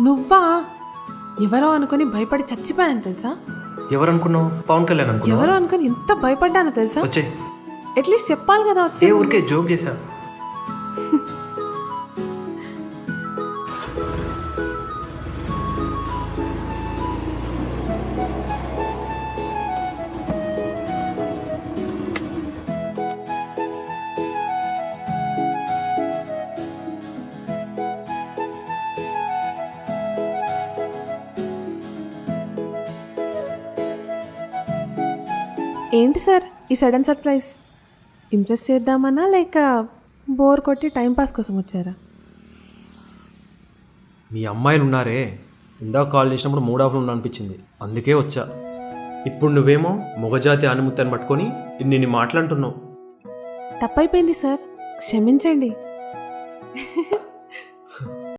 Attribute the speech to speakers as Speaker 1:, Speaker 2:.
Speaker 1: నువ్వా? ఎవరో అనుకుని భయపడి చచ్చిపోయాను తెలుసా?
Speaker 2: ఎవరు అనుకున్నావు? పవన్ కళ్యాణ్ అనుకున్నావు?
Speaker 1: ఎవరో అనుకుని ఎంత భయపడ్డానో తెలుసా?
Speaker 2: వచ్చే
Speaker 1: అట్లీస్ట్ చెప్పాలి కదా. వచ్చే
Speaker 2: ఊరికే జోక్ చేశా.
Speaker 1: ఏంటి సార్ ఈ సడన్ సర్ప్రైజ్? ఇంప్రెస్ చేద్దామన్నా లేక బోర్ కొట్టి టైంపాస్ కోసం వచ్చారా?
Speaker 2: మీ అమ్మాయిలు ఉన్నారే, ఇందాక కాల్ చేసినప్పుడు మూడ్ ఆఫ్లో అనిపించింది, అందుకే వచ్చా. ఇప్పుడు నువ్వేమో మొగజాతి ఆనుమూర్తిని పట్టుకొని ఇన్ని మాట్లాడుతున్నావు.
Speaker 1: తప్పైపోయింది సార్, క్షమించండి.